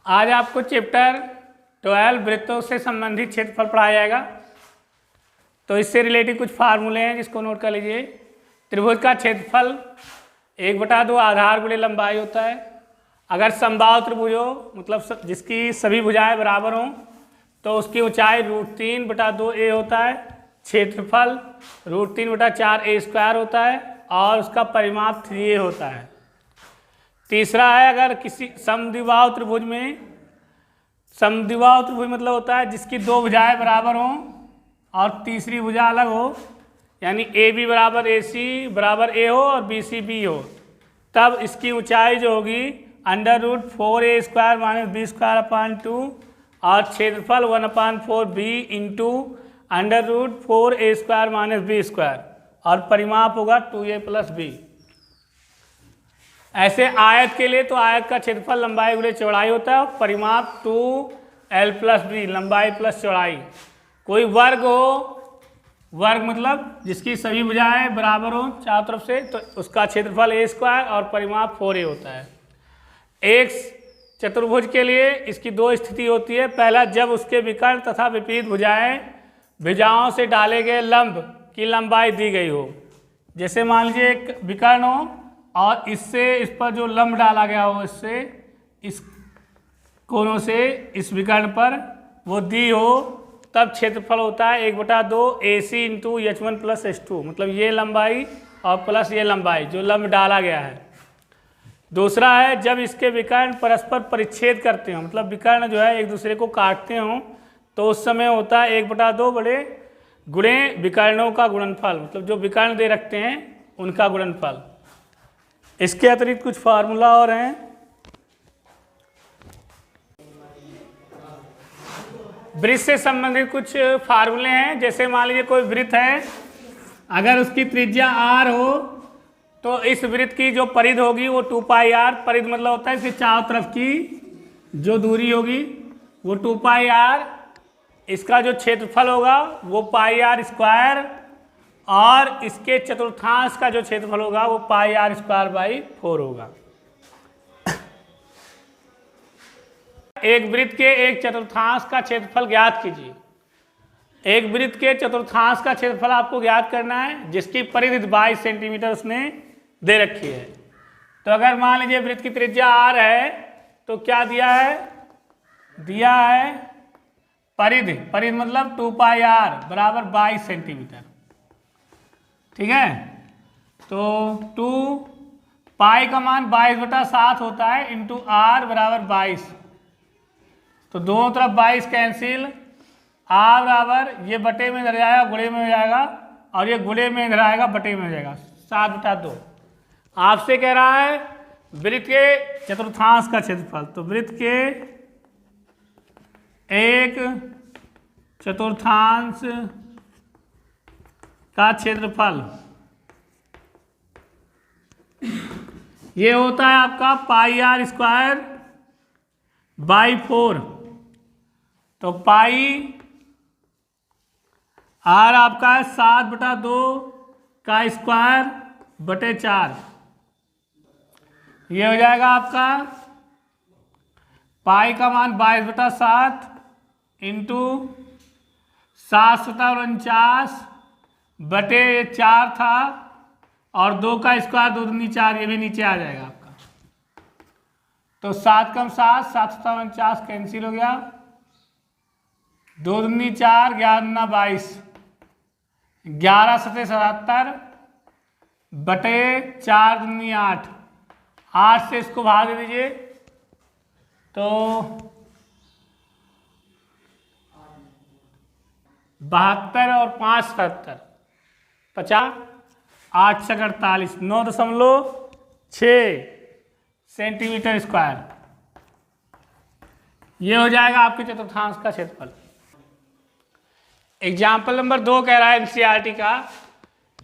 आज आपको चैप्टर 12 वृत्तों से संबंधित क्षेत्रफल पढ़ाया जाएगा। तो इससे रिलेटेड कुछ फार्मूले हैं जिसको नोट कर लीजिए। त्रिभुज का क्षेत्रफल 1/2 आधार गुणे लंबाई होता है। अगर समबाहु त्रिभुज हो, मतलब जिसकी सभी भुजाएं बराबर हों, तो उसकी ऊंचाई √3/2a होता है। क्षेत्रफल √3/4a² होता है और उसका परिमाप 3a होता है। तीसरा है, अगर किसी समद्विबाहु त्रिभुज में, समद्विबाहु त्रिभुज मतलब होता है जिसकी दो भुजाएं बराबर हों और तीसरी भुजा अलग हो, यानी AB बराबर AC बराबर A हो और BC B हो, तब इसकी ऊंचाई जो होगी √4a² - b² और क्षेत्रफल 1/4b इंटू √4a² - b² और परिमाप होगा 2a + b। ऐसे आयत के लिए तो आयत का क्षेत्रफल लंबाई गुणे चौड़ाई होता है और परिमाप 2l + b, लंबाई प्लस चौड़ाई। कोई वर्ग हो, वर्ग मतलब जिसकी सभी भुजाएं बराबर हो चारों तरफ से, तो उसका क्षेत्रफल a² और परिमाप 4a होता है। एक चतुर्भुज के लिए इसकी दो स्थिति होती है। पहला, जब उसके विकर्ण तथा विपरीत भुजाओं से डाले गए लंब की लंबाई दी गई हो। जैसे मान लीजिए एक विकर्ण हो और इससे इस पर जो लंब डाला गया हो, इससे इस कोनों से इस विकर्ण पर वो दी हो, तब क्षेत्रफल होता है 1/2 AC इंटू H1 + H2, मतलब ये लंबाई और प्लस ये लंबाई जो लंब डाला गया है। दूसरा है, जब इसके विकर्ण परस्पर परिच्छेद करते हो, मतलब विकर्ण जो है एक दूसरे को काटते हो, तो उस समय होता है 1/2 बड़े गुणे विकर्णों का गुणनफल, मतलब जो विकर्ण दे रखते हैं उनका गुणनफल। इसके अतिरिक्त कुछ फार्मूला और हैं। वृत्त से संबंधित कुछ फार्मूले हैं। जैसे मान लीजिए कोई वृत्त है, अगर उसकी त्रिज्या r हो तो इस वृत्त की जो परिध होगी वो 2πr, परिध मतलब होता है इसके चारों तरफ की जो दूरी होगी वो 2πr, इसका जो क्षेत्रफल होगा वो πr² और इसके चतुर्थांश का जो क्षेत्रफल होगा वो πr²/4 होगा। एक वृत्त के एक चतुर्थांश का क्षेत्रफल ज्ञात कीजिए। एक वृत्त के चतुर्थांश का क्षेत्रफल आपको ज्ञात करना है जिसकी परिधि 22 सेंटीमीटर उसने दे रखी है। तो अगर मान लीजिए वृत्त की त्रिज्या r है तो क्या दिया है, दिया है परिधि, परिधि मतलब 2πr बराबर 22 सेंटीमीटर। ठीक है, तो 2π का मान 22/7 होता है इंटू r बराबर 22, तो दोनों तरफ 22 कैंसिल, r बराबर ये बटे में इधर जाएगा, गुणे में हो जाएगा, और ये गुणे में इधर आएगा, बटे में हो जाएगा, 7/2। आपसे कह रहा है वृत्त के चतुर्थांश का क्षेत्रफल, तो वृत्त के एक चतुर्थांश का क्षेत्रफल ये होता है आपका πr²/4। तो पाई r आपका है 7/2² ये हो जाएगा आपका पाई का मान 22/7 इंटू 7/49/4 था, और 2 का स्क्वायर 2 दूनी 4, ये भी नीचे आ जाएगा आपका। तो 7 कम 7, 7/49 कैंसिल हो गया, 2 दूनी 4, 11 22, 11 × 77 बटे 4 दूनी 8, 8 से इसको भाग दे दीजिए तो 72 और 5 77, 50, 8 × 48, 9.6 सेंटीमीटर स्क्वायर। ये हो जाएगा आपके चतुर्थांश का क्षेत्रफल। एग्जाम्पल नंबर 2 कह रहा है NCERT का,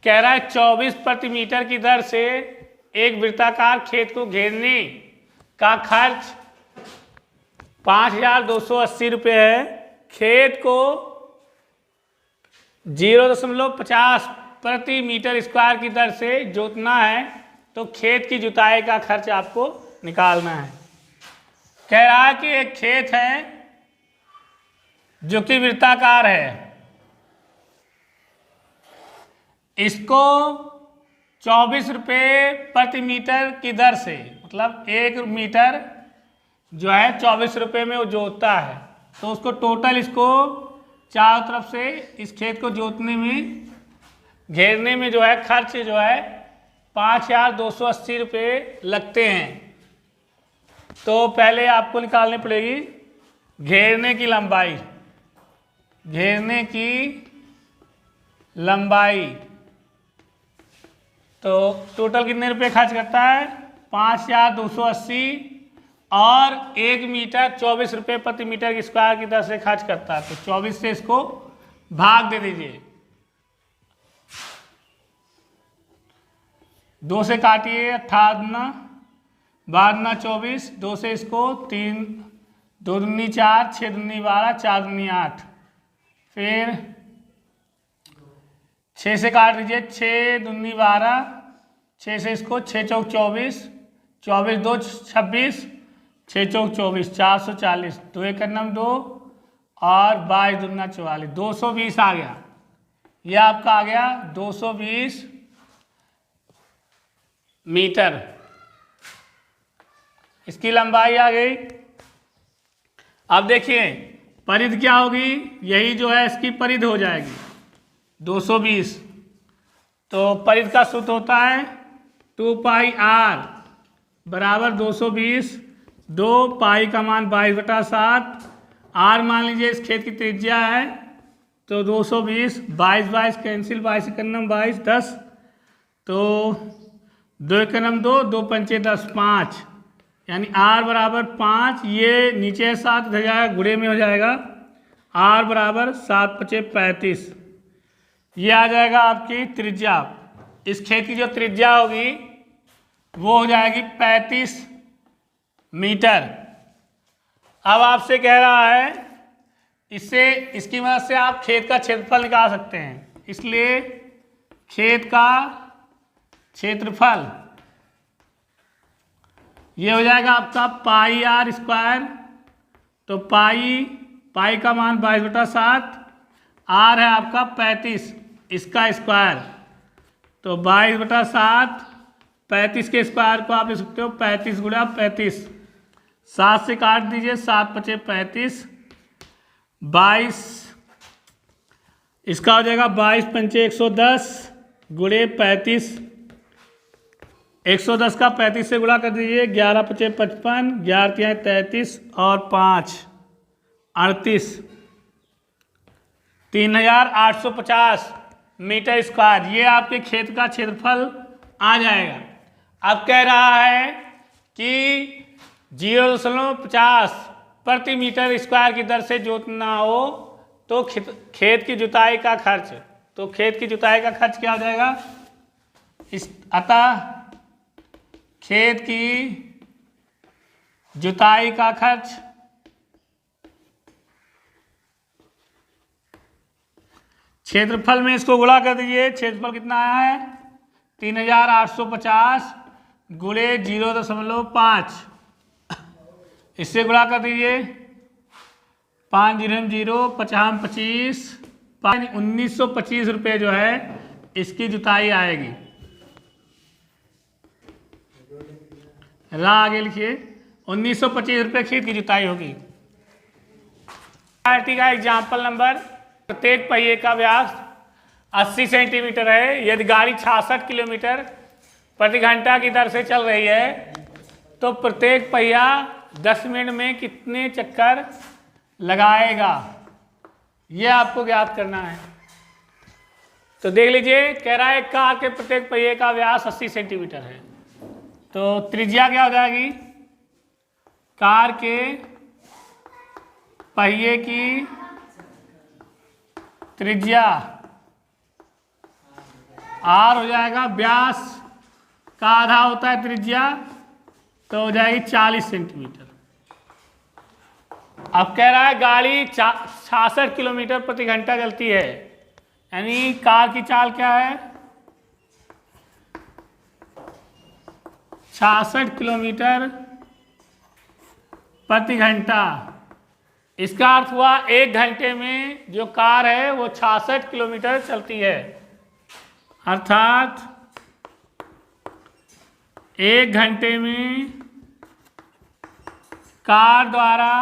कह रहा है 24 प्रति मीटर की दर से एक वृत्ताकार खेत को घेरने का खर्च 5280 रुपये है। खेत को 0.50 प्रति मीटर स्क्वायर की दर से जोतना है, तो खेत की जुताई का खर्च आपको निकालना है। कह रहा है कि एक खेत है जो कि वृत्ताकार है, इसको 24 रुपये प्रति मीटर की दर से, मतलब 1 मीटर जो है 24 रुपये में वो जोतता है, तो उसको टोटल इसको चारों तरफ से इस खेत को जोतने में, घेरने में जो है खर्च जो है 5,280 रुपये लगते हैं। तो पहले आपको निकालनी पड़ेगी घेरने की लंबाई, घेरने की लंबाई। तो टोटल कितने रुपए खर्च करता है? 5,280 और 1 मीटर 24 रुपये प्रति मीटर की स्क्वायर की दर से खर्च करता है। तो 24 से इसको भाग दे दीजिए, 2 से काटिए, 18 12 24, 2 से इसको 3 2 दूनी 4, 6 दूनी 12, 4 दूनी 8, फिर 6 से काट दीजिए, 6 दूनी 12, 6 से इसको 6 चौक 24, 24 2 26, 6 चौक 24, 440, 2 1 2 और 22 दूना 44, 220 आ गया। यह आपका आ गया 220 मीटर, इसकी लंबाई आ गई। अब देखिए परिध क्या होगी, यही जो है इसकी परिध हो जाएगी 220। तो परिध का सूत्र होता है 2 पाई r बराबर 220, 2 पाई का मान 22/7, r मान लीजिए इस खेत की त्रिज्या है, तो 220, 22 22 कैंसिल, 22 1 22 10, तो 2 1 2, 2 पंचे 10, 5, यानी r बराबर 5, ये नीचे 7 हो जाएगा, गुणे में हो जाएगा, r बराबर 7 5 35, ये आ जाएगा आपकी त्रिज्या। इस खेत की जो त्रिज्या होगी वो हो जाएगी 35 मीटर। अब आपसे कह रहा है इससे, इसकी मदद से आप खेत का क्षेत्रफल निकाल सकते हैं, इसलिए खेत का क्षेत्रफल ये हो जाएगा आपका पाई r स्क्वायर। तो पाई का मान 22/7, r है आपका 35, इसका स्क्वायर, तो 22/7, 35 के स्क्वायर को आप लिख सकते हो 35 गुणा 35, 7 से काट दीजिए, 7 5 35, 22, इसका हो जाएगा 22 5 110 गुणे 35, 110 का 35 से गुणा कर दीजिए, 11 5 55, 11 3 33 और 5 38, 3,850 मीटर स्क्वायर, ये आपके खेत का क्षेत्रफल आ जाएगा। अब कह रहा है कि 0.50 प्रति मीटर स्क्वायर की दर से जोतना हो तो खेत की जुताई का खर्च, तो खेत की जुताई का खर्च क्या हो जाएगा? अतः खेत की जुताई का खर्च क्षेत्रफल में इसको गुणा कर दीजिए, क्षेत्रफल कितना आया है? 3,850 गुणे 0.5, इससे गुणा कर दीजिए, 5 0 0 50 25, 1925 रुपये जो है इसकी जुताई आएगी। आगे लिखिए 1925 रुपये खेत की जुताई होगी। का एग्जाम्पल नंबर, प्रत्येक पहिए का व्यास 80 सेंटीमीटर है। यदि गाड़ी 66 किलोमीटर प्रति घंटा की दर से चल रही है तो प्रत्येक पहिया 10 मिनट में कितने चक्कर लगाएगा, यह आपको ज्ञात करना है। तो देख लीजिए, कह रहा है कार के प्रत्येक पहिए का व्यास 80 सेंटीमीटर है, तो त्रिज्या क्या हो जाएगी? कार के पहिए की त्रिज्या r हो जाएगा, व्यास का आधा होता है त्रिज्या, तो हो जाएगी 40 सेंटीमीटर। अब कह रहा है गाड़ी 66 किलोमीटर प्रति घंटा चलती है, यानी कार की चाल क्या है? 66 किलोमीटर प्रति घंटा। इसका अर्थ हुआ 1 घंटे में जो कार है वो 66 किलोमीटर चलती है। अर्थात 1 घंटे में कार द्वारा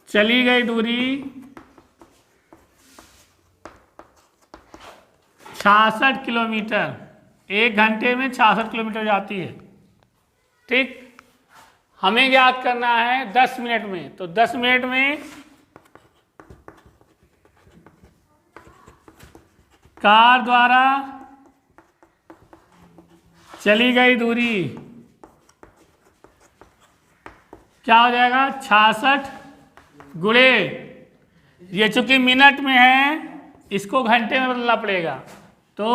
चली गई दूरी 66 किलोमीटर। 1 घंटे में 66 किलोमीटर जाती है। ठीक, हमें याद करना है 10 मिनट में। तो 10 मिनट में कार द्वारा चली गई दूरी क्या हो जाएगा? 66 गुणे, ये चूंकि मिनट में है इसको घंटे में बदलना पड़ेगा, तो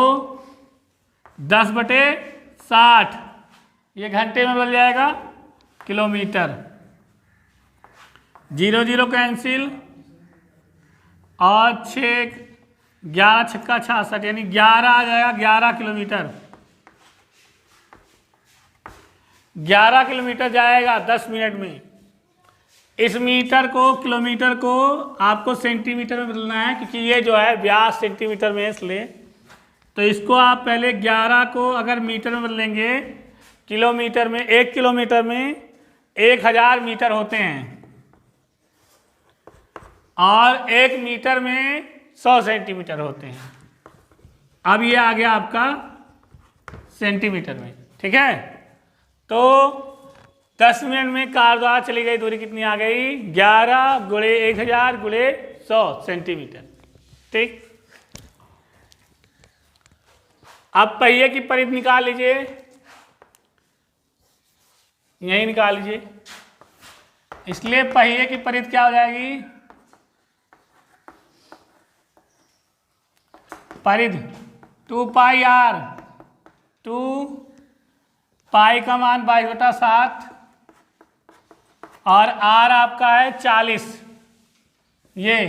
10/60 ये घंटे में बदल जाएगा किलोमीटर। 0 0 कैंसिल और 6 11 छक्का 66 यानी 11 आ जाएगा। 11 किलोमीटर, 11 किलोमीटर जाएगा 10 मिनट में। इस मीटर को, किलोमीटर को आपको सेंटीमीटर में बदलना है क्योंकि ये जो है व्यास सेंटीमीटर में है, इसलिए तो इसको आप पहले 11 को अगर मीटर में बदलेंगे, किलोमीटर में 1 किलोमीटर में 1000 मीटर होते हैं और 1 मीटर में 100 सेंटीमीटर होते हैं। अब ये आ गया आपका सेंटीमीटर में। ठीक है, तो 10 मिनट में कार द्वारा चली गई दूरी कितनी आ गई? 11 गुणे 1000 गुणे 100 सेंटीमीटर। ठीक, अब पहिए की परिधि निकाल लीजिए, यही निकाल लीजिए। इसलिए पहिए की परिधि क्या हो जाएगी? परिधि 2πr, 2 पाई का मान 22/7 और r आपका है 40। ये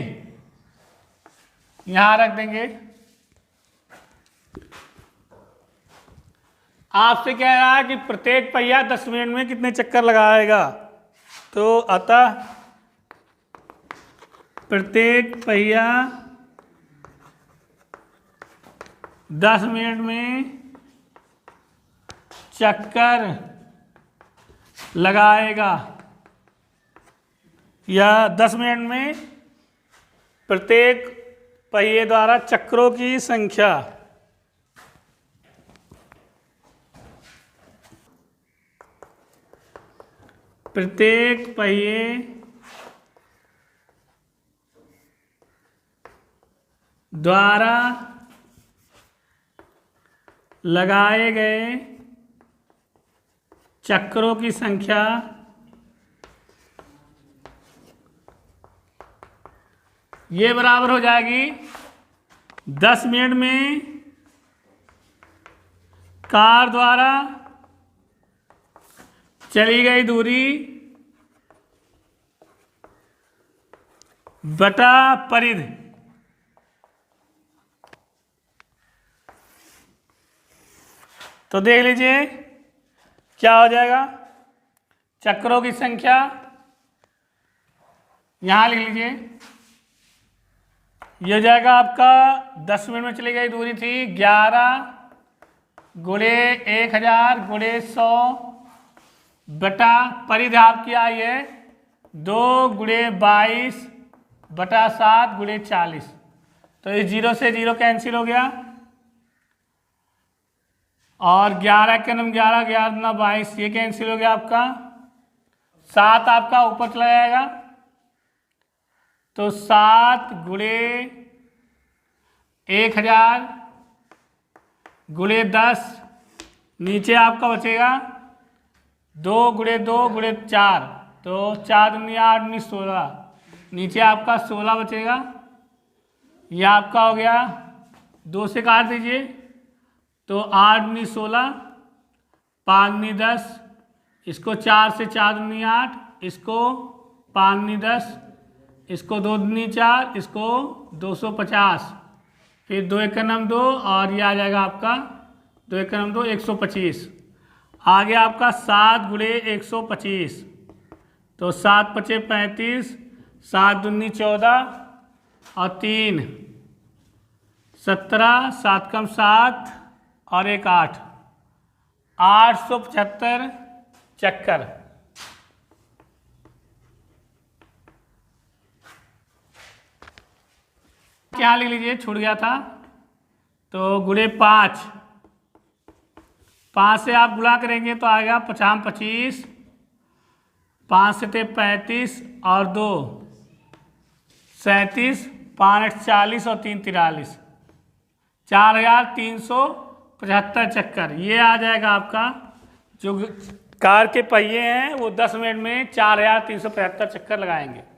यहां रख देंगे। आपसे कह रहा है कि प्रत्येक पहिया 10 मिनट में कितने चक्कर लगाएगा, तो अतः प्रत्येक पहिया 10 मिनट में चक्कर लगाएगा, या 10 मिनट में प्रत्येक पहिए द्वारा चक्रों की संख्या। प्रत्येक पहिए द्वारा लगाए गए चक्रों की संख्या ये बराबर हो जाएगी 10 मिनट में कार द्वारा चली गई दूरी बटा परिधि। तो देख लीजिए क्या हो जाएगा। चक्रों की संख्या यहां लिख लीजिए, ये हो जाएगा आपका 10 मिनट में चली गई दूरी थी 11 गुणे 1000 गुणे 100 बटा परिधि आपकी आई है 2 गुणे 22 बटा 7 गुणे 40। तो इस 0 से 0 कैंसिल हो गया और 11 के नम 11 11 ना 22 ये कैंसिल हो गया आपका। 7 आपका ऊपर चला जाएगा तो 7 गुणे 1000 गुणे 10 नीचे आपका बचेगा 2 गुणे 2 गुणे 4 तो 4 दूनी 8 दूनी 16 नीचे आपका 16 बचेगा। यह आपका हो गया 2 से काट दीजिए तो 8 दूनी 16 5 दूनी 10 इसको 4 से 4 दूनी 8 इसको 5 दूनी 10 इसको 2 दूनी 4 इसको 250 फिर 2 1 9 2 और ये आ जाएगा आपका 2 1 9 2 125। आ गया आपका 7 गुणे 125, तो 7 पचे 35, 7 दूनी 14 और 3 17, 7 कम 7 और 1 8, 875 चक्कर। क्या लिख लीजिए, छूट गया था, तो गुणे 5, 5 से आप गुणा करेंगे तो आएगा 50 25, 5 से 35 और 2 37, 5 40 और 3 43, 4375 चक्कर। ये आ जाएगा आपका, जो कार के पहिए हैं वो 10 मिनट में 4375 चक्कर लगाएंगे।